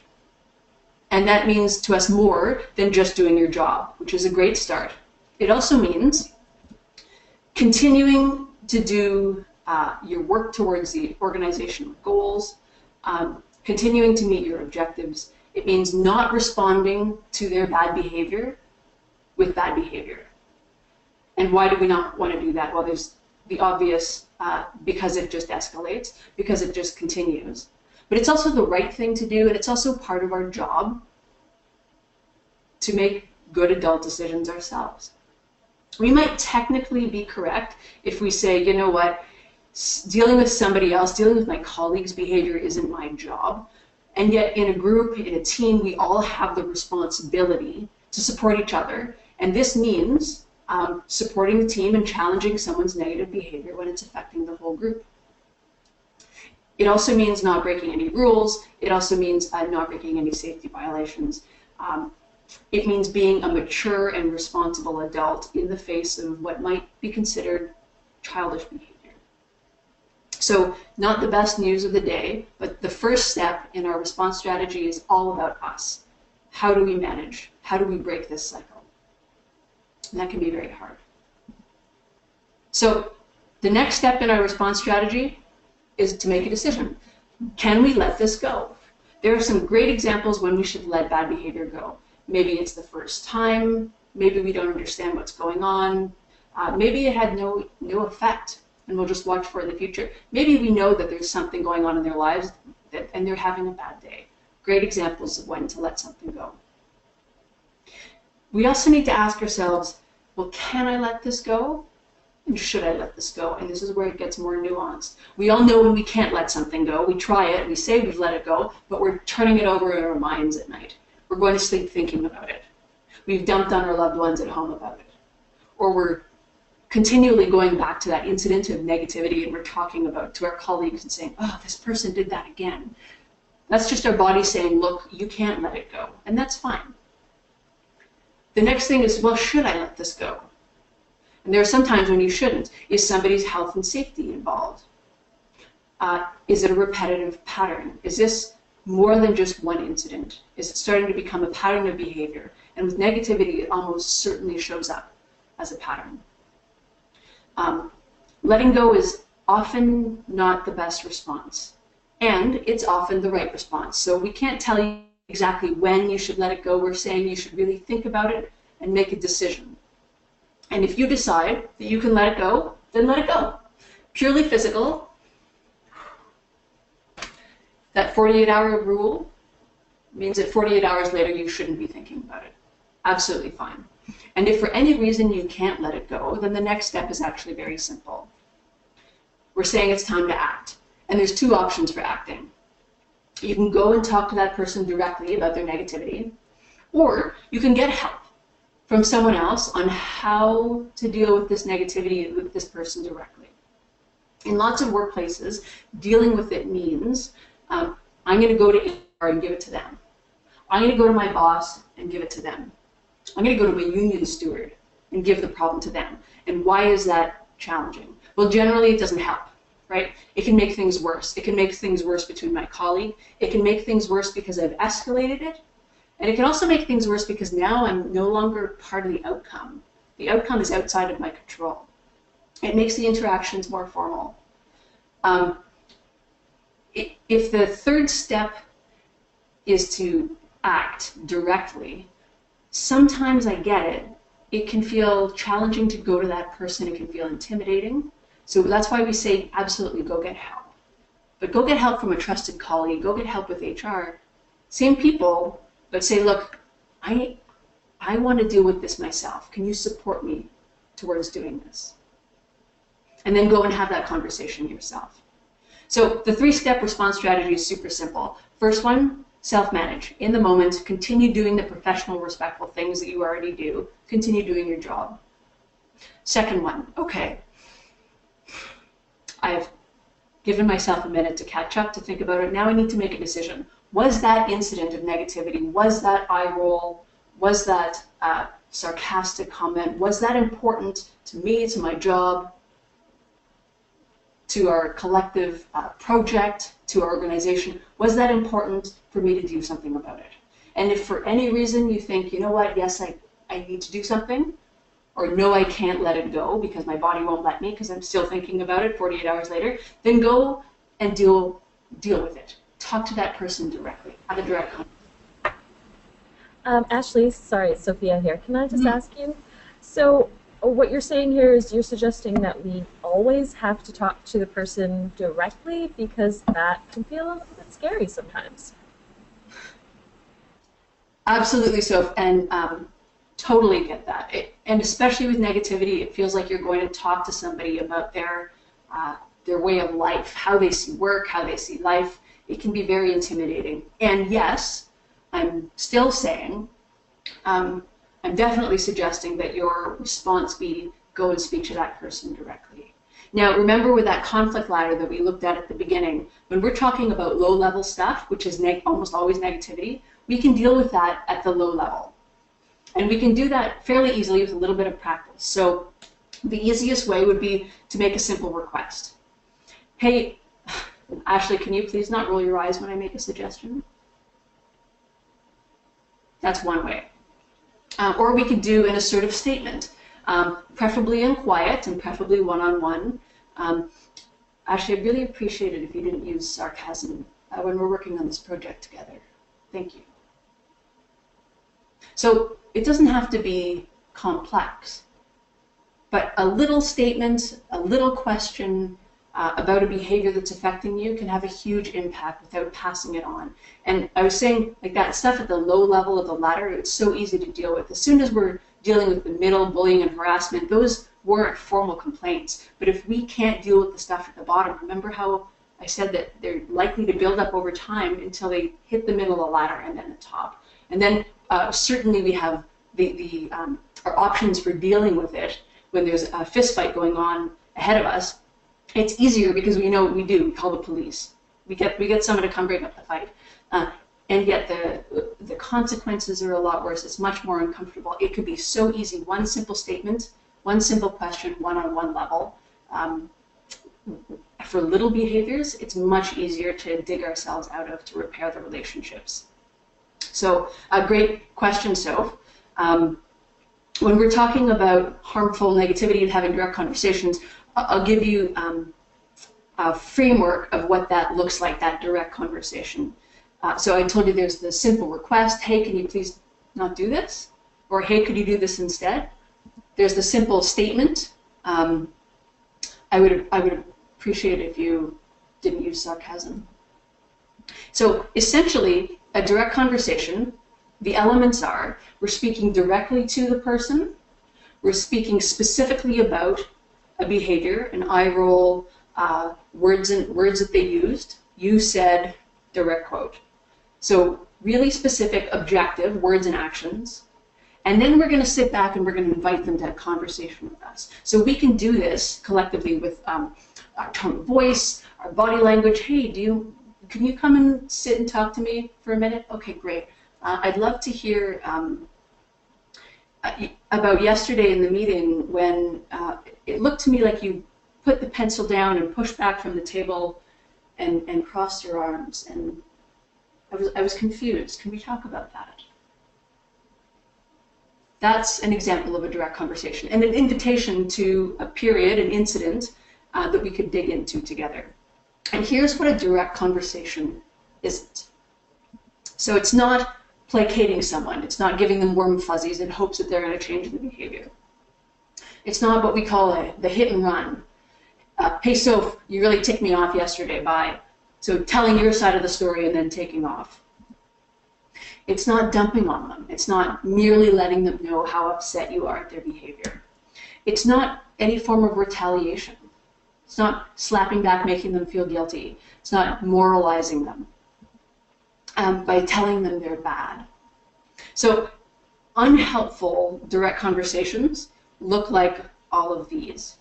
And that means to us more than just doing your job, which is a great start. It also means continuing to do your work towards the organizational goals, continuing to meet your objectives. It means not responding to their bad behavior with bad behavior. And why do we not want to do that? Well, there's the obvious, because it just escalates, because it just continues. But it's also the right thing to do, and it's also part of our job to make good adult decisions ourselves. We might technically be correct if we say, you know what, dealing with somebody else, dealing with my colleague's behavior isn't my job. And yet in a group, in a team, we all have the responsibility to support each other. And this means supporting the team and challenging someone's negative behavior when it's affecting the whole group. It also means not breaking any rules. It also means not breaking any safety violations. It means being a mature and responsible adult in the face of what might be considered childish behavior. So not the best news of the day, but the first step in our response strategy is all about us. How do we manage? How do we break this cycle? And that can be very hard. So the next step in our response strategy is to make a decision. Can we let this go? There are some great examples when we should let bad behavior go. Maybe it's the first time, maybe we don't understand what's going on, maybe it had no effect and we'll just watch for it in the future. Maybe we know that there's something going on in their lives and they're having a bad day. Great examples of when to let something go. We also need to ask ourselves, well, can I let this go? And should I let this go? And this is where it gets more nuanced. We all know when we can't let something go. We try it, we say we've let it go, but we're turning it over in our minds at night. We're going to sleep thinking about it. We've dumped on our loved ones at home about it. Or we're continually going back to that incident of negativity and we're talking about to our colleagues and saying, oh, this person did that again. That's just our body saying, look, you can't let it go. And that's fine. The next thing is, well, should I let this go? And there are some times when you shouldn't. Is somebody's health and safety involved? Is it a repetitive pattern? Is this more than just one incident? Is it starting to become a pattern of behavior? And with negativity, it almost certainly shows up as a pattern. Letting go is often not the best response, and it's often the right response. So we can't tell you exactly when you should let it go. We're saying you should really think about it and make a decision. And if you decide that you can let it go, then let it go. Purely physical, that 48-hour rule means that 48 hours later you shouldn't be thinking about it. Absolutely fine. And if for any reason you can't let it go, then the next step is actually very simple. We're saying it's time to act. And there's 2 options for acting. You can go and talk to that person directly about their negativity, or you can get help from someone else on how to deal with this negativity with this person directly. In lots of workplaces, dealing with it means I'm going to go to HR and give it to them. I'm going to go to my boss and give it to them. I'm going to go to my union steward and give the problem to them. And why is that challenging? Well, generally it doesn't help, right? It can make things worse. It can make things worse between my colleague. It can make things worse because I've escalated it. And it can also make things worse because now I'm no longer part of the outcome. The outcome is outside of my control. It makes the interactions more formal. If the third step is to act directly, sometimes I get it. It can feel challenging to go to that person. It can feel intimidating. So that's why we say absolutely go get help. But go get help from a trusted colleague. Go get help with HR. Same people, but say, look, I want to deal with this myself. Can you support me towards doing this? And then go and have that conversation yourself. So the 3-step response strategy is super simple. First one, self-manage. In the moment, continue doing the professional, respectful things that you already do. Continue doing your job. Second one, okay, I've given myself a minute to catch up, to think about it. Now I need to make a decision. Was that incident of negativity, was that eye roll, was that sarcastic comment, was that important to me, to my job, to our collective project, to our organization? Was that important for me to do something about it? And if for any reason you think, you know what, yes, I need to do something, or no, I can't let it go because my body won't let me because I'm still thinking about it 48 hours later, then go and deal with it. Talk to that person directly. Have a direct contact. Ashley, sorry, it's Sophia here. Can I just ask you? So what you're saying here is you're suggesting that we always have to talk to the person directly because that can feel a little bit scary sometimes. Absolutely so, and totally get that. And especially with negativity, it feels like you're going to talk to somebody about their way of life, how they see work, how they see life. It can be very intimidating. And yes, I'm still saying, I'm definitely suggesting that your response be go and speak to that person directly. Now, remember with that conflict ladder that we looked at the beginning, when we're talking about low-level stuff, which is almost always negativity, we can deal with that at the low level. And we can do that fairly easily with a little bit of practice. So the easiest way would be to make a simple request. Hey, Ashley, can you please not roll your eyes when I make a suggestion? That's one way. Or we could do an assertive statement, preferably in quiet and preferably one-on-one. Ashley, I'd really appreciate it if you didn't use sarcasm when we're working on this project together. Thank you. So it doesn't have to be complex, but a little statement, a little question about a behavior that's affecting you can have a huge impact without passing it on. And I was saying, like, that stuff at the low level of the ladder, it's so easy to deal with. As soon as we're dealing with the middle, bullying and harassment, those weren't formal complaints. But if we can't deal with the stuff at the bottom, remember how I said that they're likely to build up over time until they hit the middle of the ladder and then the top. And then certainly we have our options for dealing with it when there's a fist fight going on ahead of us. It's easier because we know what we do. We call the police. We get someone to come break up the fight. And yet the consequences are a lot worse. It's much more uncomfortable. It could be so easy. One simple statement, one simple question, one-on-one level. For little behaviors, it's much easier to dig ourselves out of, to repair the relationships. So a great question, Soph. When we're talking about harmful negativity and having direct conversations, I'll give you a framework of what that looks like, that direct conversation. So I told you there's the simple request, hey, can you please not do this? Or hey, could you do this instead? There's the simple statement. I would appreciate it if you didn't use sarcasm. So essentially, a direct conversation, the elements are, we're speaking directly to the person, we're speaking specifically about a behavior, an eye roll, words that they used. You said, direct quote. So really specific, objective words and actions. And then we're going to sit back and we're going to invite them to have a conversation with us. So we can do this collectively with our tone of voice, our body language. Hey, can you come and sit and talk to me for a minute? Okay, great. I'd love to hear about yesterday in the meeting when it looked to me like you put the pencil down and pushed back from the table and crossed your arms, and I was confused. Can we talk about that? That's an example of a direct conversation and an invitation to a period, an incident that we could dig into together. And here's what a direct conversation isn't. So it's not placating someone. It's not giving them warm fuzzies in hopes that they're going to change the behavior. It's not what we call the hit and run. Hey, Soph, you really ticked me off yesterday, bye. So telling your side of the story and then taking off. It's not dumping on them. It's not merely letting them know how upset you are at their behavior. It's not any form of retaliation. It's not slapping back, making them feel guilty. It's not moralizing them by telling them they're bad. So unhelpful direct conversations look like all of these.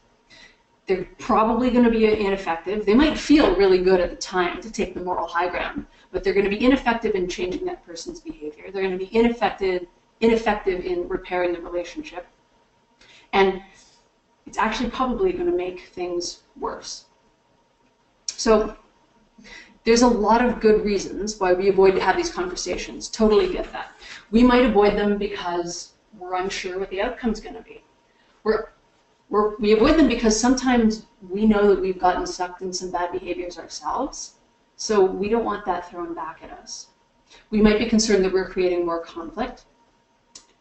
They're probably going to be ineffective. They might feel really good at the time to take the moral high ground, but they're going to be ineffective in changing that person's behavior. They're going to be ineffective in repairing the relationship. And it's actually probably going to make things worse. So there's a lot of good reasons why we avoid to have these conversations. Totally get that. We might avoid them because we're unsure what the outcome's going to be. We avoid them because sometimes we know that we've gotten sucked in some bad behaviors ourselves, so we don't want that thrown back at us. We might be concerned that we're creating more conflict.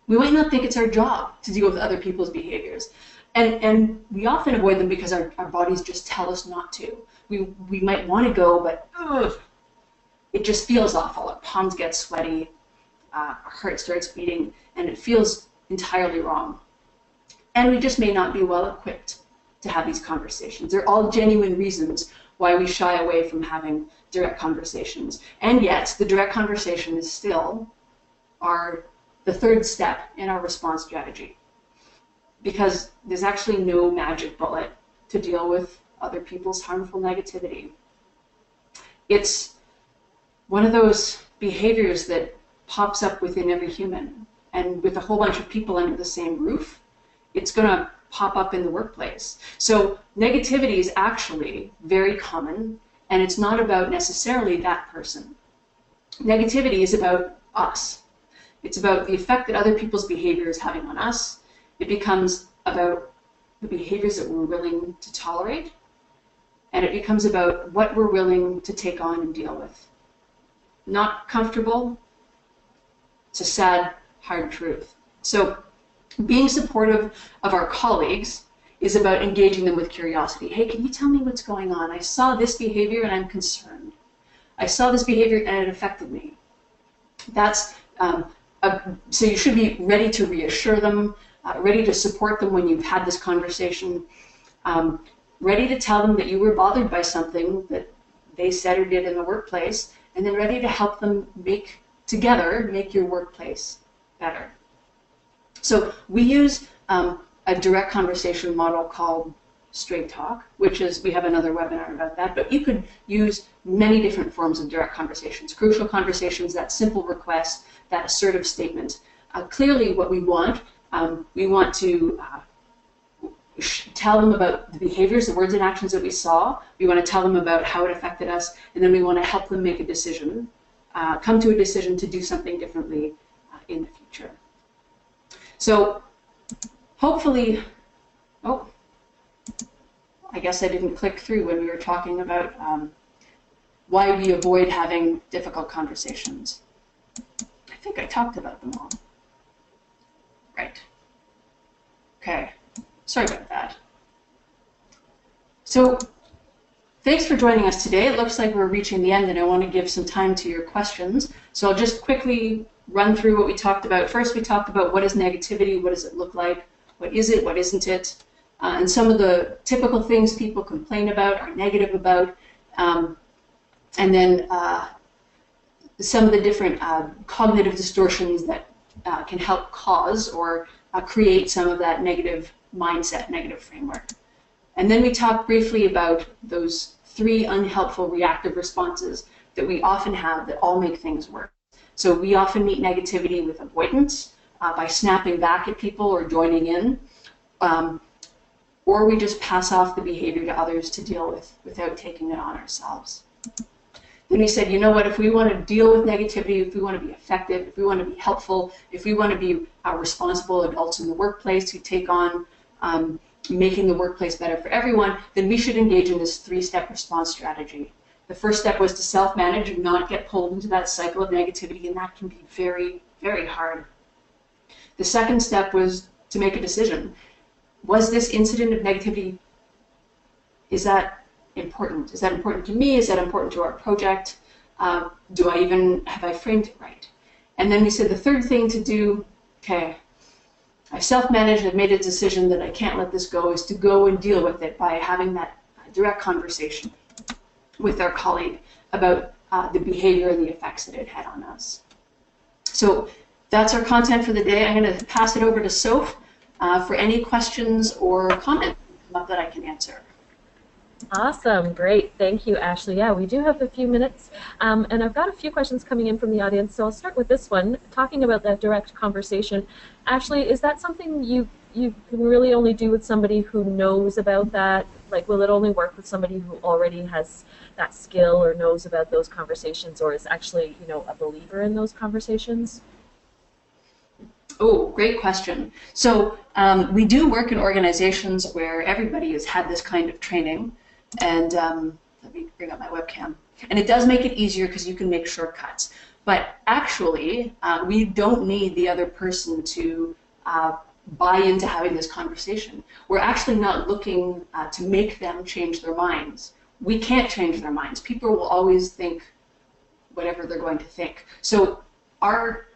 We might not think it's our job to deal with other people's behaviors. And we often avoid them because our bodies just tell us not to. We might want to go, but it just feels awful. Our palms get sweaty, our heart starts beating, and it feels entirely wrong. And we just may not be well equipped to have these conversations. They're all genuine reasons why we shy away from having direct conversations. And yet, the direct conversation is still the third step in our response strategy. Because there's actually no magic bullet to deal with other people's harmful negativity. It's one of those behaviors that pops up within every human. And with a whole bunch of people under the same roof, it's going to pop up in the workplace. So negativity is actually very common, and it's not about necessarily that person. Negativity is about us. It's about the effect that other people's behavior is having on us. It becomes about the behaviors that we're willing to tolerate, and it becomes about what we're willing to take on and deal with. Not comfortable. It's a sad, hard truth. So being supportive of our colleagues is about engaging them with curiosity. Hey, can you tell me what's going on? I saw this behavior and I'm concerned. I saw this behavior and it affected me. That's so you should be ready to reassure them, ready to support them when you've had this conversation, ready to tell them that you were bothered by something that they said or did in the workplace, and then ready to help them make your workplace better. So we use a direct conversation model called Straight Talk, which is, we have another webinar about that, but you could use many different forms of direct conversations, crucial conversations, that simple request, that assertive statement. Clearly what we want to tell them about the behaviors, the words and actions that we saw. We want to tell them about how it affected us, and then we want to help them make a decision, come to a decision to do something differently in the future. So hopefully, I guess I didn't click through when we were talking about why we avoid having difficult conversations. I think I talked about them all. Right. Okay. Sorry about that. So thanks for joining us today. It looks like we're reaching the end, and I want to give some time to your questions. So I'll just quickly run through what we talked about. First, we talked about what is negativity, what does it look like, what is it, what isn't it, and some of the typical things people complain about, are negative about, and then some of the different cognitive distortions that can help cause or create some of that negative mindset, negative framework. And then we talked briefly about those 3 unhelpful reactive responses that we often have that all make things worse. So we often meet negativity with avoidance, by snapping back at people or joining in, or we just pass off the behavior to others to deal with without taking it on ourselves. Then we said, you know what, if we want to deal with negativity, if we want to be effective, if we want to be helpful, if we want to be responsible adults in the workplace who take on making the workplace better for everyone, then we should engage in this 3-step response strategy. The first step was to self-manage and not get pulled into that cycle of negativity, and that can be very, very hard. The second step was to make a decision. Was this incident of negativity, is that important? Is that important to me? Is that important to our project? Have I framed it right? And then we said the third thing to do, okay, I've self-managed, I've made a decision that I can't let this go, is to go and deal with it by having that direct conversation with our colleague about the behavior and the effects that it had on us. So that's our content for the day. I'm going to pass it over to Soph for any questions or comments that I can answer. Awesome, great, thank you, Ashley. Yeah, we do have a few minutes, and I've got a few questions coming in from the audience, so I'll start with this one, talking about that direct conversation. Ashley, is that something you can really only do with somebody who knows about that? Like, will it only work with somebody who already has that skill or knows about those conversations, or is actually, you know, a believer in those conversations? Oh, great question. So we do work in organizations where everybody has had this kind of training. And let me bring up my webcam. And it does make it easier because you can make shortcuts. But actually, we don't need the other person to buy into having this conversation. We're actually not looking to make them change their minds. We can't change their minds. People will always think whatever they're going to think. So our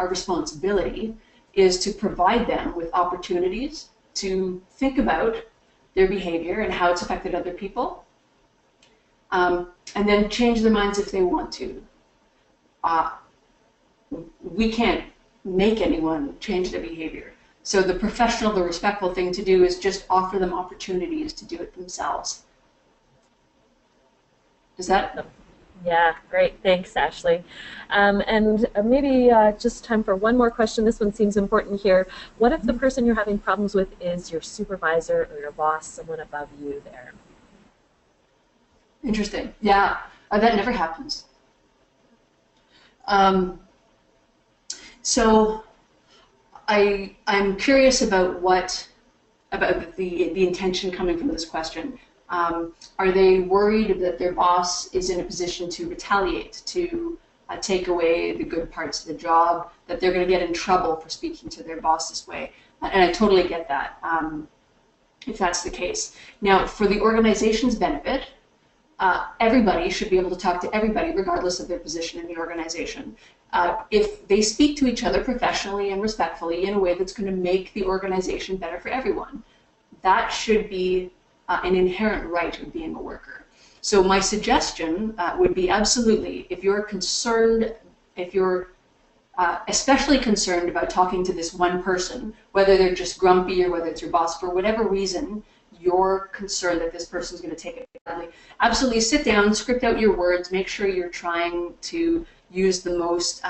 responsibility is to provide them with opportunities to think about their behavior and how it's affected other people, and then change their minds if they want to. We can't make anyone change their behavior. So the professional, the respectful thing to do is just offer them opportunities to do it themselves. Does that? Yeah, great. Thanks, Ashley. And maybe just time for one more question. This one seems important here. What if the person you're having problems with is your supervisor or your boss, someone above you there? Interesting. Yeah, that never happens. So I'm curious about the intention coming from this question. Are they worried that their boss is in a position to retaliate, to take away the good parts of the job, that they're going to get in trouble for speaking to their boss this way? And I totally get that, if that's the case. Now, for the organization's benefit, everybody should be able to talk to everybody, regardless of their position in the organization. If they speak to each other professionally and respectfully in a way that's going to make the organization better for everyone, that should be an inherent right of being a worker. So my suggestion would be absolutely, if you're concerned, if you're especially concerned about talking to this one person, whether they're just grumpy or whether it's your boss, for whatever reason, you're concerned that this person's going to take it badly, absolutely sit down, script out your words, make sure you're trying to use the most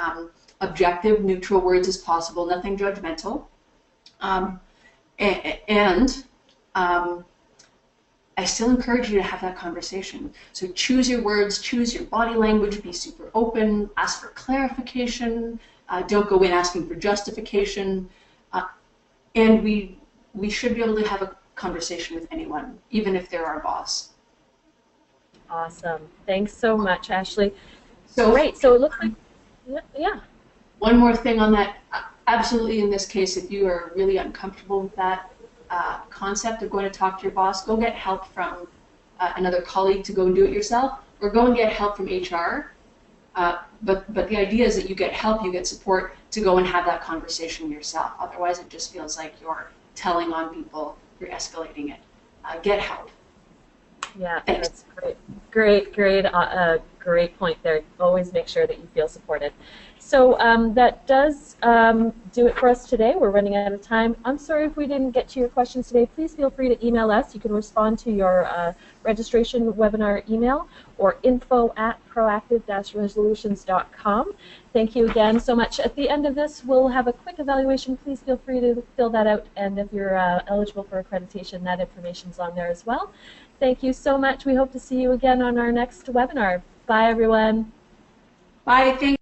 objective, neutral words as possible, nothing judgmental. I still encourage you to have that conversation. So choose your words, choose your body language, be super open, ask for clarification, don't go in asking for justification. And we should be able to have a conversation with anyone, even if they're our boss. Awesome. Thanks so much, Ashley. So great. So it looks like, yeah. One more thing on that. Absolutely, in this case, if you are really uncomfortable with that concept of going to talk to your boss, go get help from another colleague to go and do it yourself, or go and get help from HR. But the idea is that you get help, you get support to go and have that conversation yourself. Otherwise, it just feels like you're telling on people, you're escalating it. Get help. Yeah, Thanks. that's great. Great point there. Always make sure that you feel supported. So that does do it for us today. We're running out of time. I'm sorry if we didn't get to your questions today. Please feel free to email us. You can respond to your registration webinar email or info@proactive-resolutions.com. Thank you again so much. At the end of this, we'll have a quick evaluation. Please feel free to fill that out. And if you're eligible for accreditation, that information's on there as well. Thank you so much. We hope to see you again on our next webinar. Bye, everyone. Bye. Thank